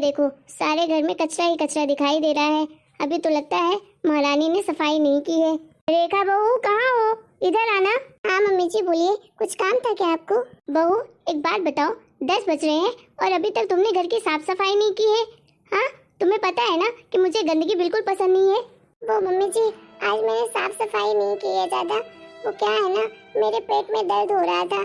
देखो सारे घर में कचरा ही कचरा दिखाई दे रहा है। अभी तो लगता है महारानी ने सफाई नहीं की है। रेखा बहू कहाँ हो, इधर आना। हाँ मम्मी जी बोलिए, कुछ काम था क्या आपको? बहू एक बात बताओ, 10 बज रहे हैं और अभी तक तुमने घर की साफ सफाई नहीं की है। हाँ तुम्हें पता है ना कि मुझे गंदगी बिल्कुल पसंद नहीं है। वो मम्मी जी आज मैंने साफ सफाई नहीं की है ज्यादा, वो क्या है ना मेरे पेट में दर्द हो रहा था,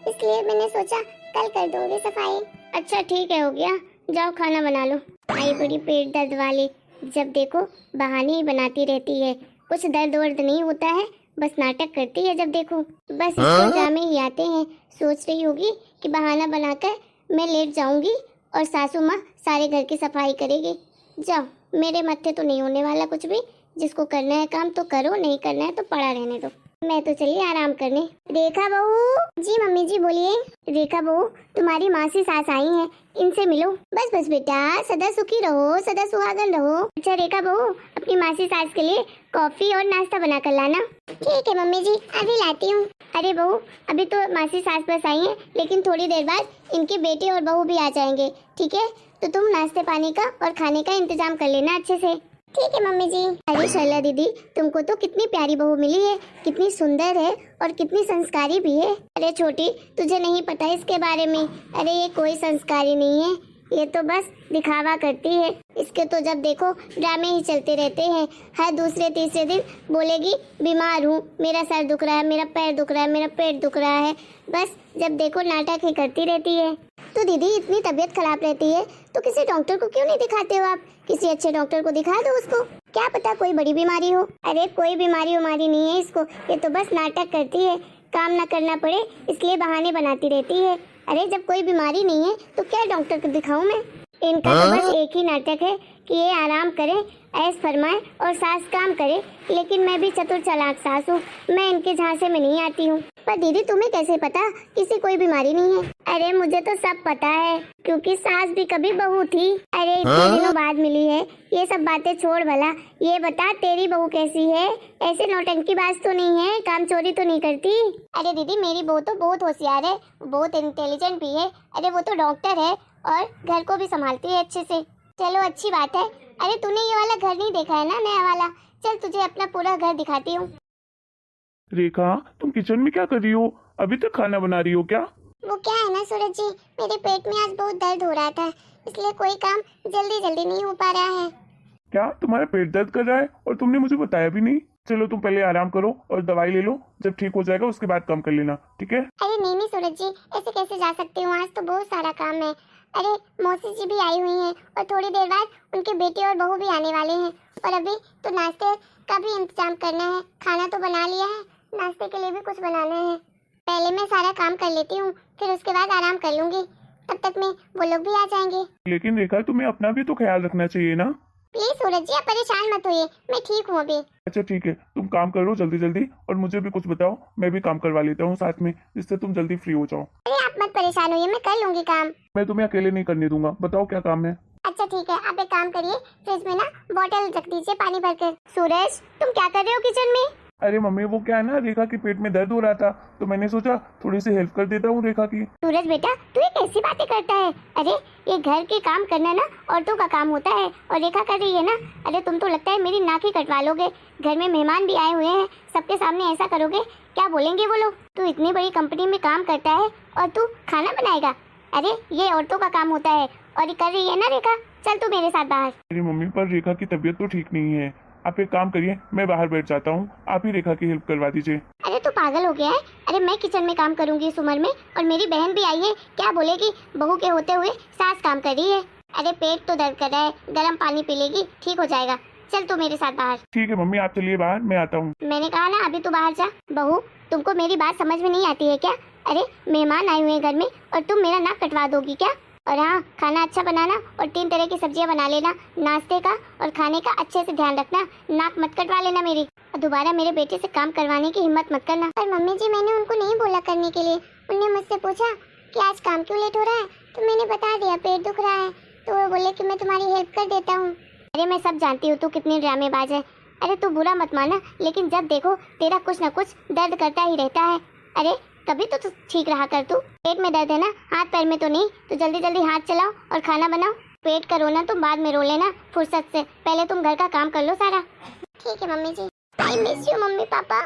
इसलिए मैंने सोचा कल कर दूंगी सफाई। अच्छा ठीक है, हो गया, जाओ खाना बना लो। आई बड़ी पेट दर्द वाली, जब देखो बहाने ही बनाती रहती है, कुछ दर्द वर्द नहीं होता है, बस नाटक करती है जब देखो। बस इसको ड्रामे ही आते हैं। सोच रही होगी कि बहाना बनाकर मैं लेट जाऊंगी और सासू माँ सारे घर की सफाई करेगी। जाओ, मेरे मत्थे तो नहीं होने वाला कुछ भी। जिसको करना है काम तो करो, नहीं करना है तो पड़ा रहने दो। मैं तो चली आराम करने। रेखा बहू। जी मम्मी जी बोलिए। रेखा बहू तुम्हारी मासी सास आई हैं, इनसे मिलो। बस बस बेटा, सदा सुखी रहो, सदा सुहागन रहो। अच्छा रेखा बहू अपनी मासी सास के लिए कॉफी और नाश्ता बना कर लाना। ठीक है मम्मी जी, अभी लाती हूँ। अरे बहू अभी तो मासी सास बस आई हैं, लेकिन थोड़ी देर बाद इनके बेटे और बहू भी आ जाएंगे, ठीक है? तो तुम नाश्ते पानी का और खाने का इंतजाम कर लेना अच्छे से। ठीक है मम्मी जी। अरे शैला दीदी तुमको तो कितनी प्यारी बहू मिली है, कितनी सुंदर है और कितनी संस्कारी भी है। अरे छोटी तुझे नहीं पता इसके बारे में, अरे ये कोई संस्कारी नहीं है, ये तो बस दिखावा करती है। इसके तो जब देखो ड्रामे ही चलते रहते हैं। हर दूसरे तीसरे दिन बोलेगी बीमार हूँ, मेरा सर दुख रहा है, मेरा पैर दुख रहा है, मेरा पेट दुख रहा है, बस जब देखो नाटक ही करती रहती है। तो दीदी इतनी तबीयत खराब रहती है तो किसी डॉक्टर को क्यों नहीं दिखाते हो आप? किसी अच्छे डॉक्टर को दिखा दो उसको, क्या पता कोई बड़ी बीमारी हो। अरे कोई बीमारी उमारी नहीं है इसको, ये तो बस नाटक करती है, काम ना करना पड़े इसलिए बहाने बनाती रहती है। अरे जब कोई बीमारी नहीं है तो क्या डॉक्टर को दिखाऊं मैं? इनका तो बस एक ही नाटक है कि ये आराम करे, ऐश फरमाए और सास काम करे, लेकिन मैं भी चतुर चालाक सास हूँ, मैं इनके झांसे में नहीं आती हूँ। पर दीदी तुम्हें कैसे पता किसी कोई बीमारी नहीं है? अरे मुझे तो सब पता है, क्योंकि सास भी कभी बहू थी। अरे इतने दिनों बाद मिली है, ये सब बातें छोड़ भला, ये बता तेरी बहू कैसी है? ऐसे नौटंकी बाज तो नहीं है, काम चोरी तो नहीं करती? अरे दीदी मेरी बहू तो बहुत होशियार है, बहुत इंटेलिजेंट भी है। अरे वो तो डॉक्टर है और घर को भी संभालती है अच्छे से। चलो अच्छी बात है। अरे तूने ये वाला घर नहीं देखा है ना, नया वाला? चल तुझे अपना पूरा घर दिखाती हूँ। रेखा तुम किचन में क्या कर रही हो? अभी तक खाना बना रही हो क्या? वो क्या है ना सूरज जी, मेरे पेट में आज बहुत दर्द हो रहा था, इसलिए कोई काम जल्दी जल्दी नहीं हो पा रहा है। क्या तुम्हारा पेट दर्द कर रहा है और तुमने मुझे बताया भी नहीं? चलो तुम पहले आराम करो और दवाई ले लो, जब ठीक हो जाएगा उसके बाद काम कर लेना, ठीक है? अरे नहीं नहीं सूरज जी, ऐसे कैसे जा सकती हूँ, आज तो बहुत सारा काम है। अरे मौसी जी भी आई हुई हैं और थोड़ी देर बाद उनके बेटे और बहू भी आने वाले हैं, और अभी तो नाश्ते का भी इंतजाम करना है। खाना तो बना लिया है, नाश्ते के लिए भी कुछ बनाना है। पहले मैं सारा काम कर लेती हूँ, फिर उसके बाद आराम कर लूंगी, तब तक में वो लोग भी आ जाएंगे। लेकिन रेखा तुम्हें अपना भी तो ख्याल रखना चाहिए ना। प्लीज सूरज जी आप परेशान मत होइए, मैं ठीक हूँ अभी। अच्छा ठीक है, तुम काम करो जल्दी जल्दी और मुझे भी कुछ बताओ, मैं भी काम करवा लेता हूँ साथ में, जिससे तुम जल्दी फ्री हो जाओ। अरे आप मत परेशान होइए, मैं कर लूंगी काम। मैं तुम्हें अकेले नहीं करने दूंगा, बताओ क्या काम है? अच्छा ठीक है, आप एक काम करिए, फ्रिज में ना बॉटल रख दीजिए पानी भर कर। सूरज तुम क्या कर रहे हो किचन में? अरे मम्मी वो क्या है ना, रेखा के पेट में दर्द हो रहा था तो मैंने सोचा थोड़ी सी हेल्प कर देता हूँ रेखा की। सूरज बेटा तू ये कैसी बातें करता है? अरे ये घर के काम करना ना औरतों का काम होता है, और रेखा कर रही है ना। अरे तुम तो लगता है मेरी नाक ही कटवा लोगे, घर में मेहमान भी आए हुए हैं, सबके सामने ऐसा करोगे, क्या बोलेंगे वो लोग? तू इतनी बड़ी कंपनी में काम करता है और तू खाना बनाएगा? अरे ये औरतों का काम होता है, और ये कर रही है ना रेखा। चल तू मेरे साथ बाहर। मेरी मम्मी पर रेखा की तबीयत तो ठीक नहीं है, आप एक काम करिए, मैं बाहर बैठ जाता हूँ, आप ही रेखा की हेल्प करवा दीजिए। अरे तू पागल हो गया है? अरे मैं किचन में काम करूंगी इस उम्र में, और मेरी बहन भी आई है, क्या बोलेगी? बहू के होते हुए सास काम कर रही है। अरे पेट तो दर्द कर रहा है, गर्म पानी पी लेगी, ठीक हो जाएगा। चल तू मेरे साथ बाहर। ठीक है मम्मी आप चलिए बाहर, मैं आता हूँ। मैंने कहा ना अभी तू बाहर जा। बहू तुमको मेरी बात समझ में नहीं आती है क्या? अरे मेहमान आए हुए हैं घर में और तुम मेरा नाक कटवा दोगी क्या? और हाँ खाना अच्छा बनाना और 3 तरह की सब्जियां बना लेना, नाश्ते का और खाने का अच्छे से ध्यान रखना, नाक मत कटवा लेना मेरी, और दोबारा मेरे बेटे से काम करवाने की हिम्मत मत करना। पर मम्मी जी मैंने उनको नहीं बोला करने के लिए, उन्होंने मुझसे पूछा कि आज काम क्यों लेट हो रहा है, तो मैंने बता दिया पेट दुख रहा है, तो वो बोले कि मैं तुम्हारी हेल्प कर देता हूँ। अरे मैं सब जानती हूँ तू कितनी ड्रामेबाज है। अरे तू बुरा मत माना, लेकिन जब देखो तेरा कुछ न कुछ दर्द करता ही रहता है। अरे कभी तो ठीक रहा कर तू, पेट में दर्द है ना, हाथ पैर में तो नहीं, तो जल्दी जल्दी हाथ चलाओ और खाना बनाओ। वेट करो ना, तुम बाद में रो लेना फुर्सत से, पहले तुम घर का काम कर लो सारा। ठीक है mummy ji. I miss you mummy papa,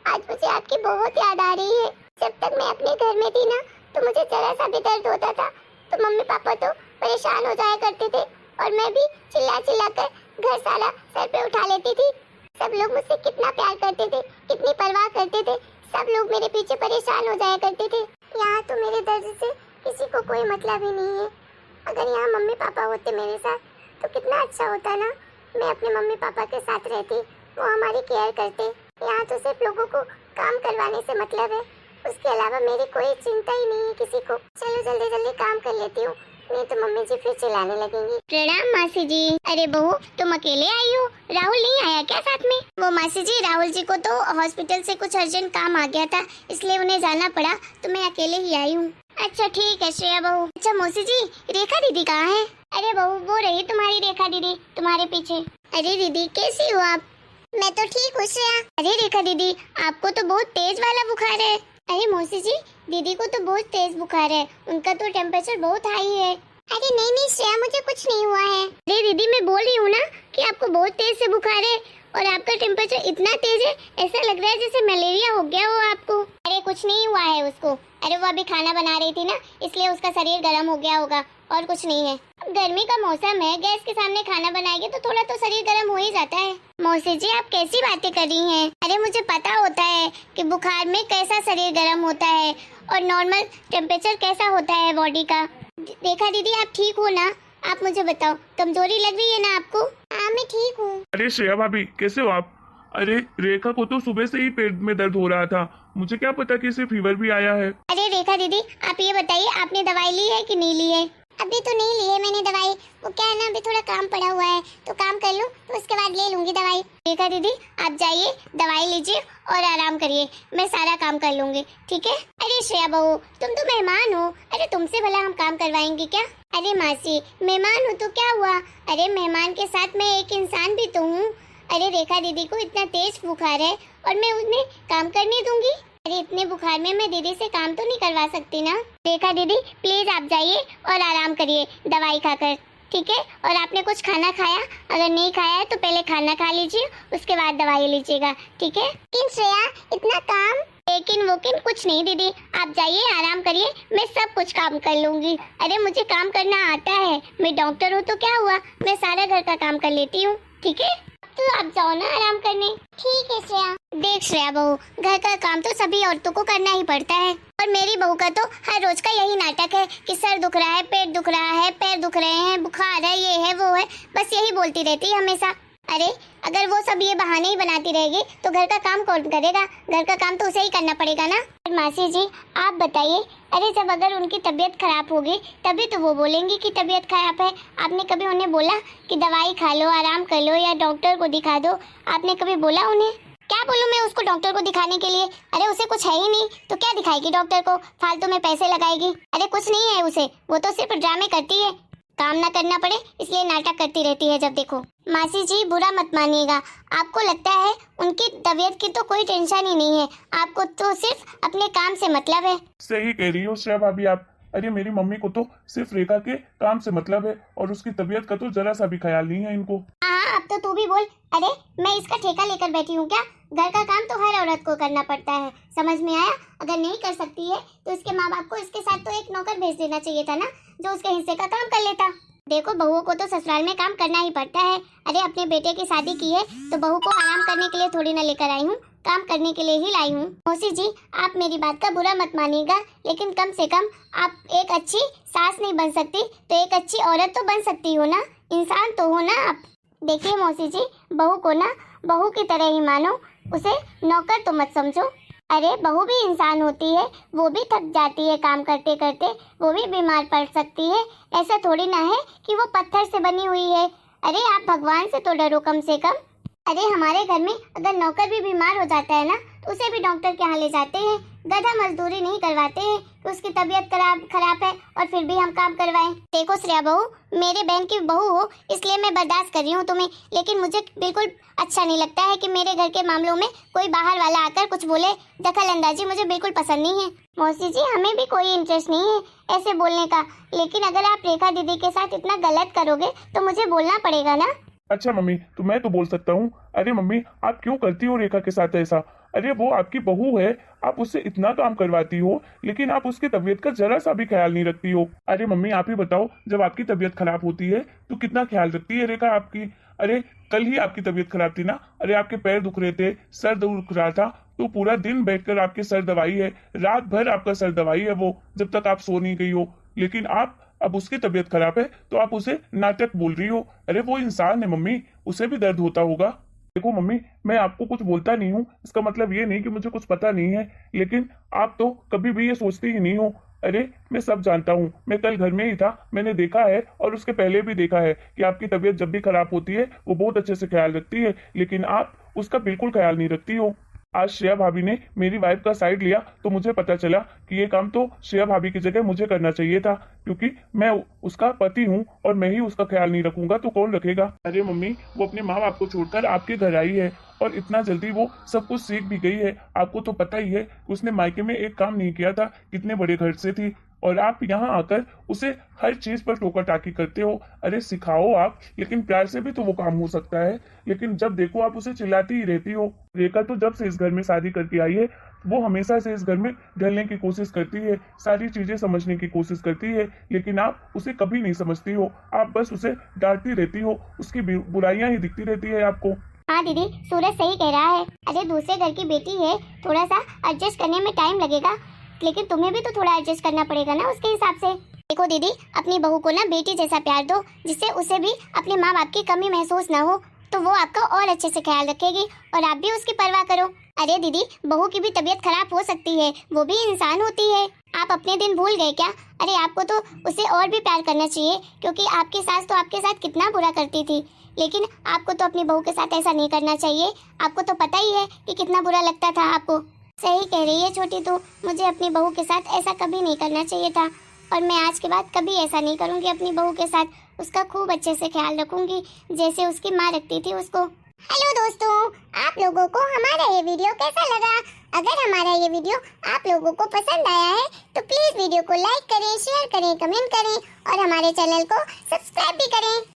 आज मुझे आपकी बहुत याद आ रही है। जब तक मैं अपने घर में थी ना तो मुझे जरा सा भी दर्द होता था तो मम्मी पापा तो परेशान हो जाया करते थे और मैं भी चिल्ला चिल्ला कर घर सारा सर पे उठा लेती थी। सब लोग मुझसे कितना प्यार करते थे, कितनी परवाह करते थे, सब लोग मेरे पीछे परेशान हो जाया करते थे। यहाँ तो मेरे दर्द से किसी को कोई मतलब ही नहीं है। अगर यहाँ मम्मी पापा होते मेरे साथ तो कितना अच्छा होता ना, मैं अपने मम्मी पापा के साथ रहती, वो हमारी केयर करते। यहाँ तो सिर्फ लोगों को काम करवाने से मतलब है, उसके अलावा मेरी कोई चिंता ही नहीं है किसी को। चलो जल्दी जल्दी काम कर लेती हूँ, नहीं तो मम्मी जी फिर चिल्लाने लगेंगी। प्रणाम मासी जी। अरे बहू तुम अकेले आई हो, राहुल नहीं आया क्या साथ में? वो मासी जी राहुल जी को तो हॉस्पिटल से कुछ अर्जेंट काम आ गया था इसलिए उन्हें जाना पड़ा, तो मैं अकेले ही आई हूँ। अच्छा ठीक है श्रेया बहू। अच्छा मौसी जी रेखा दीदी कहाँ है? अरे बहू वो रही तुम्हारी रेखा दीदी तुम्हारे पीछे। अरे दीदी कैसी हो आप? मैं तो ठीक हूँ श्रेया। अरे रेखा दीदी आपको तो बहुत तेज वाला बुखार है। अरे मौसी जी दीदी को तो बहुत तेज बुखार है, उनका तो टेम्परेचर बहुत हाई है। अरे नहीं नहीं श्रेया मुझे कुछ नहीं हुआ है। अरे दीदी मैं बोल रही हूँ ना कि आपको बहुत तेज से बुखार है और आपका टेम्परेचर इतना तेज है ऐसा लग रहा है जैसे मलेरिया हो गया हो आपको। अरे कुछ नहीं हुआ है उसको, अरे वो अभी खाना बना रही थी ना इसलिए उसका शरीर गर्म हो गया होगा और कुछ नहीं है। अब गर्मी का मौसम है, गैस के सामने खाना बनाएगी तो थोड़ा तो शरीर गर्म हो ही जाता है। मौसी जी आप कैसी बातें कर रही हैं? अरे मुझे पता होता है कि बुखार में कैसा शरीर गर्म होता है और नॉर्मल टेम्परेचर कैसा होता है बॉडी का। रेखा दीदी आप ठीक हो ना? आप मुझे बताओ कमजोरी लग रही है ना आपको? हाँ मैं ठीक हूँ। अरे श्रेया भाभी कैसे हो आप? अरे रेखा को तो सुबह से ही पेट में दर्द हो रहा था, मुझे क्या पता कि इसे फीवर भी आया है। अरे रेखा दीदी आप ये बताइए आपने दवाई ली है कि नहीं ली है? अभी तो नहीं ली है मैंने दवाई, वो क्या है ना अभी थोड़ा काम पड़ा हुआ है तो काम कर लूँ तो उसके बाद ले लूंगी दवाई। रेखा दीदी आप जाइए दवाई लीजिए और आराम करिए, मैं सारा काम कर लूंगी ठीक है? अरे श्रेया बहू तुम तो मेहमान हो, अरे तुमसे भला हम काम करवाएंगे क्या? अरे मासी मेहमान हो तो क्या हुआ, अरे मेहमान के साथ मैं एक इंसान भी तो हूँ। अरे रेखा दीदी को इतना तेज बुखार है और मैं उन्हें काम करने दूंगी? अरे इतने बुखार में मैं दीदी से काम तो नहीं करवा सकती ना। रेखा दीदी प्लीज आप जाइए और आराम करिए दवाई खाकर ठीक है? और आपने कुछ खाना खाया? अगर नहीं खाया है तो पहले खाना खा लीजिए उसके बाद दवाई लीजिएगा ठीक है? लेकिन श्रेया इतना काम? लेकिन वोकिन कुछ नहीं दीदी, आप जाइए आराम करिए, मैं सब कुछ काम कर लूंगी। अरे मुझे काम करना आता है, मैं डॉक्टर हूँ तो क्या हुआ, मैं सारा घर का काम कर लेती हूँ ठीक है? तो आप जाओ ना आराम करने। ठीक है श्रेया। देख श्रेया बहू घर का काम तो सभी औरतों को करना ही पड़ता है और मेरी बहू का तो हर रोज का यही नाटक है कि सर दुख रहा है, पेट दुख रहा है, पैर दुख रहे हैं, बुखार है, ये है वो है, बस यही बोलती रहती है हमेशा। अरे अगर वो सब ये बहाने ही बनाती रहेगी तो घर का काम कौन करेगा? घर का काम तो उसे ही करना पड़ेगा ना। मासी जी आप बताइए, अरे जब अगर उनकी तबीयत खराब होगी तभी तो वो बोलेंगी कि तबीयत खराब है। आपने कभी उन्हें बोला कि दवाई खा लो, आराम कर लो या डॉक्टर को दिखा दो? आपने कभी बोला उन्हें? क्या बोलूं मैं उसको डॉक्टर को दिखाने के लिए? अरे उसे कुछ है ही नहीं तो क्या दिखाएगी डॉक्टर को, फालतू में पैसे लगाएगी। अरे कुछ नहीं है उसे, वो तो सिर्फ ड्रामे करती है, काम ना करना पड़े इसलिए नाटक करती रहती है जब देखो। मासी जी बुरा मत मानिएगा, आपको लगता है उनकी तबीयत की तो कोई टेंशन ही नहीं है, आपको तो सिर्फ अपने काम से मतलब है। सही कह रही हो श्रेया भाभी आप। अरे मेरी मम्मी को तो सिर्फ रेखा के काम से मतलब है और उसकी तबीयत का तो जरा सा भी ख्याल नहीं है इनको। हाँ अब तो तू भी बोल। अरे मैं इसका ठेका लेकर बैठी हूँ क्या? घर का काम तो हर औरत को करना पड़ता है, समझ में आया? अगर नहीं कर सकती है तो इसके माँ बाप को इसके साथ तो एक नौकर भेज देना चाहिए था ना जो उसके हिस्से का काम कर लेता। देखो बहुओं को तो ससुराल में काम करना ही पड़ता है। अरे अपने बेटे की शादी की है तो बहू को आराम करने के लिए थोड़ी ना लेकर आई हूँ, काम करने के लिए ही लाई हूँ। मौसी जी आप मेरी बात का बुरा मत मानिएगा, लेकिन कम से कम आप एक अच्छी सास नहीं बन सकती तो एक अच्छी औरत तो बन सकती हो ना, इंसान तो हो ना आप। देखिए मौसी जी बहू को ना बहू की तरह ही मानो, उसे नौकर तो मत समझो। अरे बहू भी इंसान होती है, वो भी थक जाती है काम करते करते, वो भी बीमार पड़ सकती है, ऐसा थोड़ी ना है कि वो पत्थर से बनी हुई है। अरे आप भगवान से तो डरो कम से कम। अरे हमारे घर में अगर नौकर भी बीमार हो जाता है ना उसे भी डॉक्टर के यहाँ ले जाते हैं। गधा मजदूरी नहीं करवाते हैं कि उसकी तबीयत खराब है और फिर भी हम काम करवाएं। देखो श्रेया बहू, मेरे बहन की बहू हो इसलिए मैं बर्दाश्त कर रही हूँ तुम्हें, लेकिन मुझे बिल्कुल अच्छा नहीं लगता है कि मेरे घर के मामलों में कोई बाहर वाला आकर कुछ बोले। दखल अंदाजी मुझे बिल्कुल पसंद नहीं है। मौसी जी, हमें भी कोई इंटरेस्ट नहीं है ऐसे बोलने का, लेकिन अगर आप रेखा दीदी के साथ इतना गलत करोगे तो मुझे बोलना पड़ेगा ना। अच्छा मम्मी, तो मैं तो बोल सकता हूँ। अरे मम्मी, आप क्यों करती हो रेखा के साथ ऐसा? अरे वो आपकी बहू है, आप उससे इतना काम करवाती हो, लेकिन आप उसकी तबीयत का जरा सा भी ख्याल नहीं रखती हो। अरे मम्मी, आप ही बताओ, जब आपकी तबीयत खराब होती है तो कितना ख्याल रखती है रेखा आपकी? अरे कल ही आपकी तबीयत खराब थी ना, अरे आपके पैर दुख रहे थे, सर दुख रहा था, तो पूरा दिन बैठकर आपके सर दवाई है, रात भर आपका सर दवाई है वो, जब तक आप सो नहीं गई हो। लेकिन आप अब उसकी तबीयत खराब है तो आप उसे नाटक बोल रही हो। अरे वो इंसान है मम्मी, उसे भी दर्द होता होगा। देखो मम्मी, मैं आपको कुछ बोलता नहीं हूँ, इसका मतलब ये नहीं कि मुझे कुछ पता नहीं है, लेकिन आप तो कभी भी ये सोचती ही नहीं हो। अरे मैं सब जानता हूँ, मैं कल घर में ही था, मैंने देखा है और उसके पहले भी देखा है कि आपकी तबीयत जब भी खराब होती है वो बहुत अच्छे से ख्याल रखती है, लेकिन आप उसका बिल्कुल ख्याल नहीं रखती हो। आज श्रेया भाभी ने मेरी वाइफ का साइड लिया तो मुझे पता चला कि ये काम तो श्रेया भाभी की जगह मुझे करना चाहिए था, क्योंकि मैं उसका पति हूँ और मैं ही उसका ख्याल नहीं रखूंगा तो कौन रखेगा? अरे मम्मी, वो अपने माँ बाप को छोड़कर आपके घर आई है और इतना जल्दी वो सब कुछ सीख भी गई है। आपको तो पता ही है, उसने मायके में एक काम नहीं किया था, कितने बड़े घर से थी, और आप यहाँ आकर उसे हर चीज पर टोका टाकी करते हो। अरे सिखाओ आप, लेकिन प्यार से भी तो वो काम हो सकता है, लेकिन जब देखो आप उसे चिल्लाती ही रहती हो। रेखा तो जब से इस घर में शादी करके आई है वो हमेशा से इस घर में ढलने की कोशिश करती है, सारी चीजें समझने की कोशिश करती है, लेकिन आप उसे कभी नहीं समझती हो। आप बस उसे डांटती रहती हो, उसकी बुराइयां ही दिखती रहती है आपको। हाँ दीदी, सूरज सही कह रहा है। अरे दूसरे घर की बेटी है, थोड़ा सा एडजस्ट करने में टाइम लगेगा, लेकिन तुम्हें भी तो थोड़ा एडजस्ट करना पड़ेगा ना उसके हिसाब से। देखो दीदी, अपनी बहू को ना बेटी जैसा प्यार दो, जिससे उसे भी अपने माँ बाप की कमी महसूस ना हो, तो वो आपका और अच्छे से ख्याल रखेगी और आप भी उसकी परवाह करो। अरे दीदी, बहू की भी तबीयत खराब हो सकती है, वो भी इंसान होती है। आप अपने दिन भूल गए क्या? अरे आपको तो उसे और भी प्यार करना चाहिए, क्योंकि आपकी सास तो आपके साथ कितना बुरा करती थी, लेकिन आपको तो अपनी बहू के साथ ऐसा नहीं करना चाहिए। आपको तो पता ही है कि कितना बुरा लगता था आपको। सही कह रही है छोटी तू, मुझे अपनी बहू के साथ ऐसा कभी नहीं करना चाहिए था, और मैं आज के बाद कभी ऐसा नहीं करूंगी अपनी बहू के साथ। उसका खूब अच्छे से ख्याल रखूंगी, जैसे उसकी माँ रखती थी उसको। हेलो दोस्तों, आप लोगों को हमारा ये वीडियो कैसा लगा? अगर हमारा ये वीडियो आप लोगों को पसंद आया है तो प्लीज वीडियो को लाइक करें, शेयर करें, कमेंट करें और हमारे चैनल को सब्सक्राइब भी करें।